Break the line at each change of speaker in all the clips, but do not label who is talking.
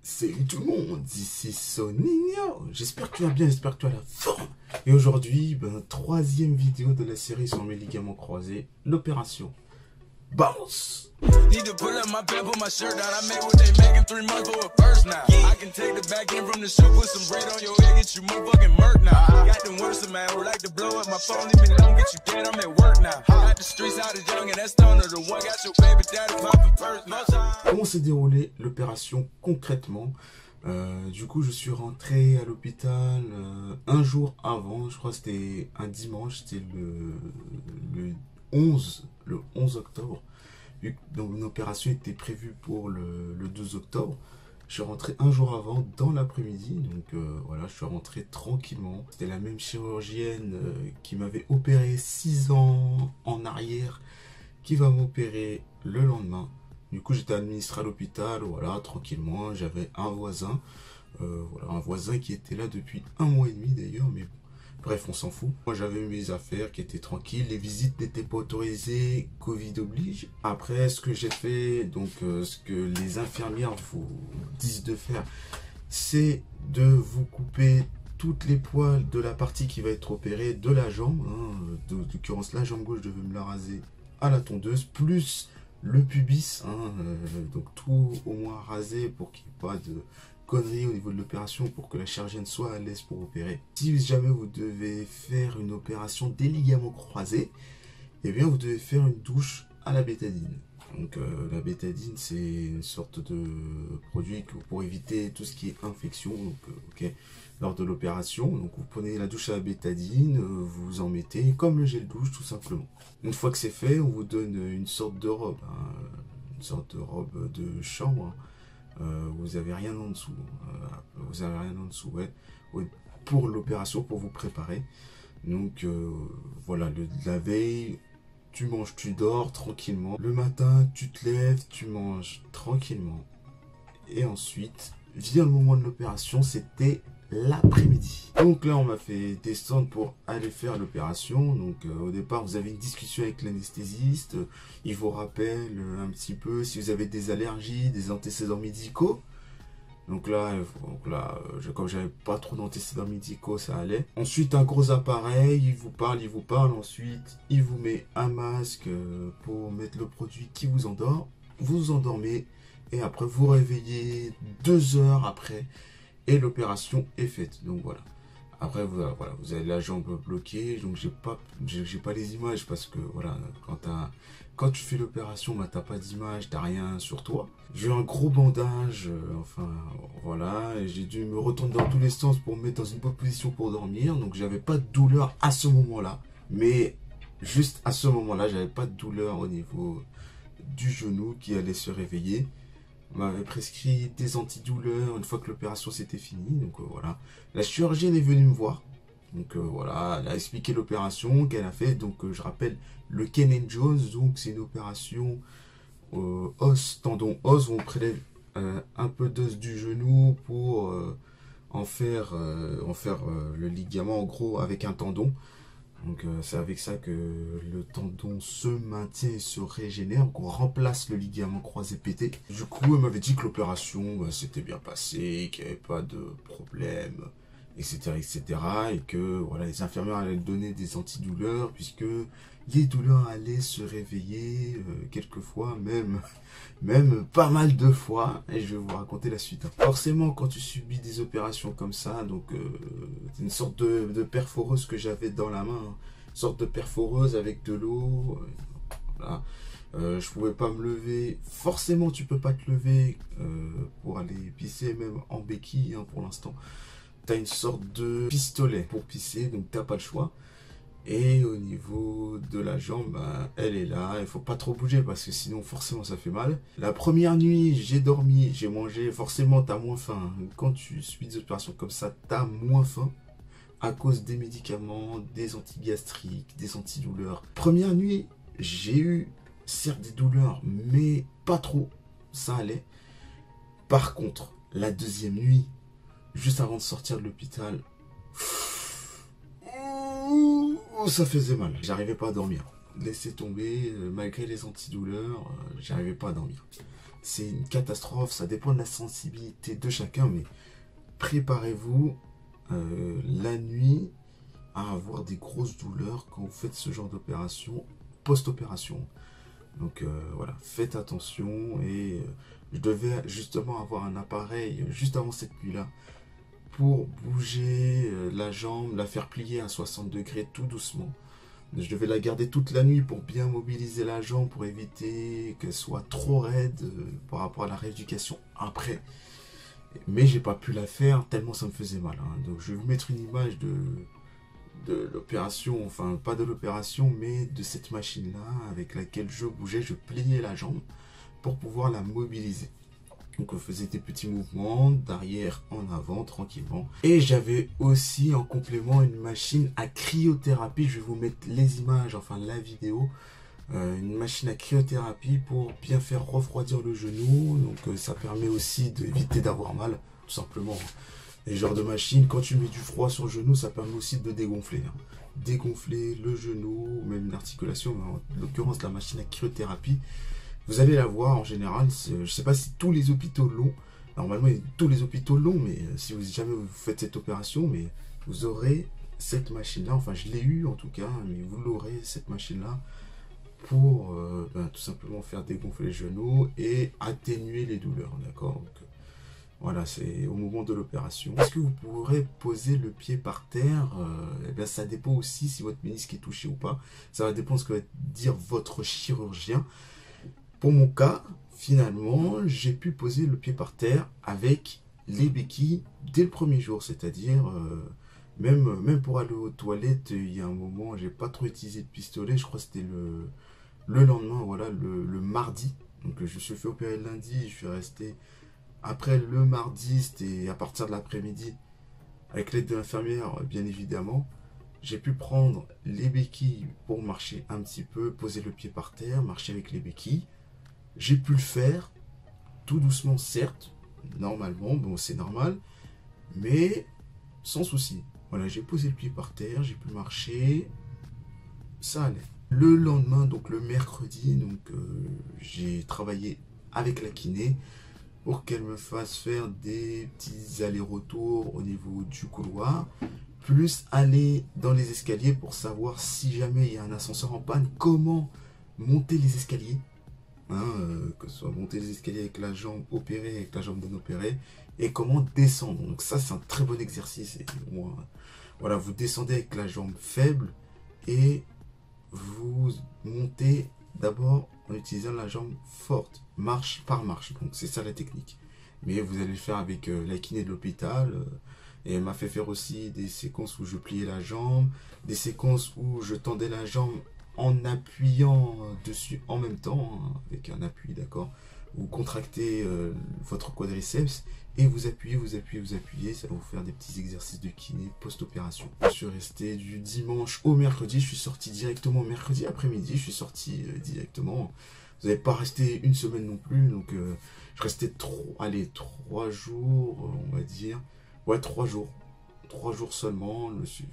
Salut tout le monde, ici Soninho. J'espère que tu vas bien, j'espère que tu as la forme. Et aujourd'hui, troisième vidéo de la série sur mes ligaments croisés, l'opération Bounce. Need to pull up my pants, put my shirt down. I made what they making 3 months for a first now. I can take the back end from the shoe, put some bread on your head, get you motherfucking murk now. Got them worse, man, who like to blow up my phone, leave me alone, get you dead, I'm at work now. Got the streets out of young and that's stoner, the one got your baby daddy popping first now. Comment s'est déroulée l'opération concrètement? Du coup, je suis rentré à l'hôpital un jour avant, je crois que c'était un dimanche, c'était le 11 octobre. Donc une opération était prévue pour le 12 octobre. Je suis rentré un jour avant dans l'après-midi, donc voilà, je suis rentré tranquillement. C'était la même chirurgienne qui m'avait opéré 6 ans en arrière, qui va m'opérer le lendemain. Du coup, j'étais administré à l'hôpital, voilà, tranquillement. J'avais un voisin, voilà, un voisin qui était là depuis 1 mois et demi d'ailleurs, mais bref, on s'en fout. Moi, j'avais mes affaires qui étaient tranquilles. Les visites n'étaient pas autorisées. Covid oblige. Après, ce que j'ai fait, donc, ce que les infirmières vous disent de faire, c'est de vous couper toutes les poils de la partie qui va être opérée de la jambe. Hein. De l'occurrence, la jambe gauche, je devais me la raser à la tondeuse, plus le pubis. Hein. Donc, tout au moins rasé pour qu'il n'y ait pas de conneries au niveau de l'opération, pour que la chirurgienne soit à l'aise pour opérer. Si jamais vous devez faire une opération des ligaments croisés, eh bien vous devez faire une douche à la bétadine. Donc la bétadine, c'est une sorte de produit pour éviter tout ce qui est infection, donc, lors de l'opération. Donc vous prenez la douche à la bétadine, vous en mettez comme le gel douche tout simplement. Une fois que c'est fait, on vous donne une sorte de robe, hein, une sorte de robe de chambre. Vous avez rien en dessous, vous avez rien en dessous, ouais, pour l'opération, pour vous préparer. Donc voilà, la veille, tu manges, tu dors tranquillement. Le matin, tu te lèves, tu manges tranquillement. Et ensuite, vient le moment de l'opération, c'était l'après-midi. Donc là, on m'a fait descendre pour aller faire l'opération. Donc au départ, vous avez une discussion avec l'anesthésiste. Il vous rappelle un petit peu si vous avez des allergies, des antécédents médicaux. Donc là, comme j'avais pas trop d'antécédents médicaux, ça allait. Ensuite, un gros appareil, il vous parle. Ensuite, il vous met un masque pour mettre le produit qui vous endort. Vous vous endormez et après, vous réveillez 2 heures après. Et l'opération est faite. Donc voilà. Après, voilà, vous avez la jambe bloquée. Donc j'ai pas les images parce que voilà, quand tu fais l'opération, bah, t'as pas d'image, t'as rien sur toi. J'ai eu un gros bandage, enfin voilà, j'ai dû me retourner dans tous les sens pour me mettre dans une bonne position pour dormir. Donc j'avais pas de douleur à ce moment-là. Mais juste à ce moment-là, j'avais pas de douleur au niveau du genou qui allait se réveiller. On m'avait prescrit des antidouleurs une fois que l'opération s'était finie. Donc voilà. La chirurgienne est venue me voir. Donc voilà, elle a expliqué l'opération qu'elle a fait. Donc je rappelle le Ken Jones. Donc c'est une opération os, tendon, os, où on prélève un peu d'os du genou pour en faire le ligament en gros avec un tendon. Donc c'est avec ça que le tendon se maintient et se régénère. Donc on remplace le ligament croisé pété. Du coup, elle m'avait dit que l'opération s'était bien passée, qu'il n'y avait pas de problème, etc., etc. Et que voilà, les infirmières allaient donner des antidouleurs puisque les douleurs allaient se réveiller quelquefois, même pas mal de fois. Et je vais vous raconter la suite. Forcément, quand tu subis des opérations comme ça, donc c'est une sorte de perforeuse que j'avais dans la main, hein. Une sorte de perforeuse avec de l'eau. Voilà. Je pouvais pas me lever. Forcément, tu peux pas te lever pour aller pisser, même en béquille, hein, pour l'instant. Tu as une sorte de pistolet pour pisser, donc t'as pas le choix. Et au niveau de la jambe, ben, elle est là, il faut pas trop bouger parce que sinon forcément ça fait mal. La première nuit, j'ai dormi, j'ai mangé, forcément t'as moins faim. Quand tu subis des opérations comme ça, t'as moins faim à cause des médicaments, des antigastriques, des antidouleurs. Première nuit, j'ai eu certes des douleurs, mais pas trop, ça allait. Par contre, la deuxième nuit, juste avant de sortir de l'hôpital, ça faisait mal. J'arrivais pas à dormir. Laissez tomber, malgré les antidouleurs, j'arrivais pas à dormir. c'est une catastrophe, ça dépend de la sensibilité de chacun, mais préparez-vous la nuit à avoir des grosses douleurs quand vous faites ce genre d'opération, post-opération. Donc voilà, faites attention. Et je devais justement avoir un appareil juste avant cette nuit-là pour bouger la jambe, la faire plier à 60 degrés tout doucement. Je devais la garder toute la nuit pour bien mobiliser la jambe, pour éviter qu'elle soit trop raide par rapport à la rééducation après. Mais j'ai pas pu la faire tellement ça me faisait mal. Hein. Donc je vais vous mettre une image de l'opération, enfin pas de l'opération, mais de cette machine-là avec laquelle je bougeais, je pliais la jambe pour pouvoir la mobiliser. Donc on faisait des petits mouvements d'arrière en avant tranquillement. Et j'avais aussi en complément une machine à cryothérapie. Je vais vous mettre les images, enfin la vidéo. Une machine à cryothérapie pour bien faire refroidir le genou. Donc ça permet aussi d'éviter d'avoir mal, tout simplement. Et genre de machine, quand tu mets du froid sur le genou, ça permet aussi de dégonfler. Hein. Dégonfler le genou, même l'articulation, mais en l'occurrence la machine à cryothérapie. Vous allez la voir en général, je ne sais pas si tous les hôpitaux l'ont. Normalement, tous les hôpitaux l'ont, mais si vous jamais vous faites cette opération, mais vous aurez cette machine-là. Enfin, je l'ai eu en tout cas, mais vous l'aurez, cette machine-là, pour tout simplement faire dégonfler les genoux et atténuer les douleurs. D'accord. Donc, voilà, c'est au moment de l'opération. Est-ce que vous pourrez poser le pied par terre? Eh bien, ça dépend aussi si votre ménisque est touché ou pas. Ça va dépendre de ce que va dire votre chirurgien. Pour mon cas, finalement, j'ai pu poser le pied par terre avec les béquilles dès le premier jour. C'est-à-dire, même pour aller aux toilettes, il y a un moment, j'ai pas trop utilisé de pistolet. Je crois que c'était le lendemain, voilà, le mardi. Donc, je me suis fait opérer le lundi, je suis resté... Après le mardi, c'était à partir de l'après-midi, avec l'aide de l'infirmière, bien évidemment, j'ai pu prendre les béquilles pour marcher un petit peu, poser le pied par terre, marcher avec les béquilles. J'ai pu le faire, tout doucement certes, normalement, bon c'est normal, mais sans souci. Voilà, j'ai posé le pied par terre, j'ai pu marcher, ça allait. Le lendemain, donc le mercredi, donc j'ai travaillé avec la kiné, pour qu'elle me fasse faire des petits allers-retours au niveau du couloir, plus aller dans les escaliers pour savoir si jamais il y a un ascenseur en panne, comment monter les escaliers, hein, que ce soit monter les escaliers avec la jambe opérée, avec la jambe non opérée, et comment descendre. Donc ça c'est un très bon exercice. Et voilà, vous descendez avec la jambe faible et vous montez d'abord en utilisant la jambe forte, marche par marche. Donc c'est ça la technique. Mais vous allez le faire avec la kiné de l'hôpital. Et elle m'a fait faire aussi des séquences où je pliais la jambe, des séquences où je tendais la jambe en appuyant dessus en même temps, hein, avec un appui, d'accord. Vous contractez votre quadriceps et vous appuyez, vous appuyez, vous appuyez. Ça va vous faire des petits exercices de kiné post-opération. Je suis resté du dimanche au mercredi. Je suis sorti directement mercredi après-midi. Je suis sorti directement. Vous n'avez pas resté une semaine non plus. Donc je restais 3 jours, on va dire. Ouais, 3 jours. 3 jours seulement. Je suis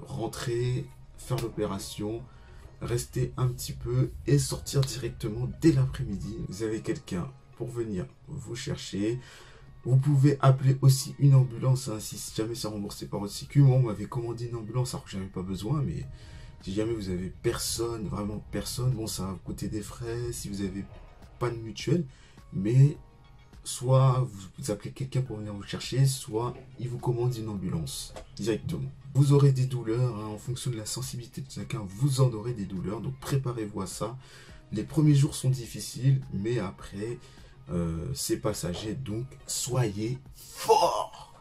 rentré, faire l'opération, rester un petit peu et sortir directement dès l'après-midi. Vous avez quelqu'un pour venir vous chercher. Vous pouvez appeler aussi une ambulance hein, si jamais c'est remboursé par votre sécu. Moi, on m'avait commandé une ambulance alors que j'avais pas besoin, mais si jamais vous avez personne, vraiment personne, bon, ça va vous coûter des frais si vous n'avez pas de mutuelle, mais soit vous appelez quelqu'un pour venir vous chercher, soit il vous commande une ambulance directement. Vous aurez des douleurs, hein, en fonction de la sensibilité de chacun, vous en aurez des douleurs, donc préparez-vous à ça. Les premiers jours sont difficiles, mais après, c'est passager, donc soyez forts.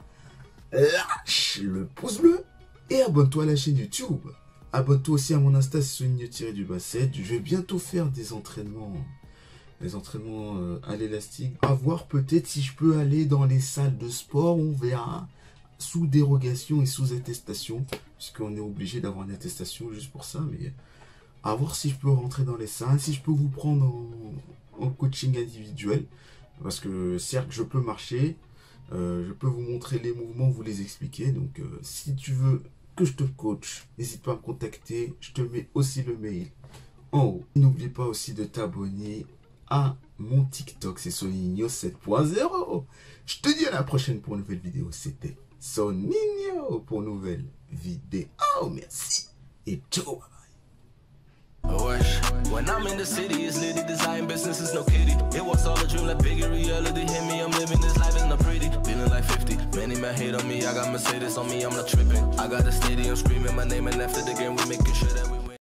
Lâche le pouce bleu et abonne-toi à la chaîne YouTube. Abonne-toi aussi à mon Insta, Soigné-du-7. Je vais bientôt faire des entraînements. Les entraînements à l'élastique. À voir peut-être si je peux aller dans les salles de sport, on verra. Sous dérogation et sous attestation. Puisqu'on est obligé d'avoir une attestation juste pour ça. Mais à voir si je peux rentrer dans les salles. Si je peux vous prendre en coaching individuel. Parce que certes, je peux marcher. Je peux vous montrer les mouvements, vous les expliquer. Donc si tu veux que je te coach, n'hésite pas à me contacter. Je te mets aussi le mail en haut. N'oublie pas aussi de t'abonner à mon TikTok, c'est Soninho 7.0. Je te dis à la prochaine pour une nouvelle vidéo. C'était Soninho pour une nouvelle vidéo. Merci et ciao.
When I'm in the city, it's litty. Design business is no kitty. It was all a dream, like bigger reality. Hit me, I'm living this life, it's not pretty. Feeling like 50. Many men hate on me. I got Mercedes on me, I'm not tripping. I got the stadium screaming my name, and after the game, we making sure that we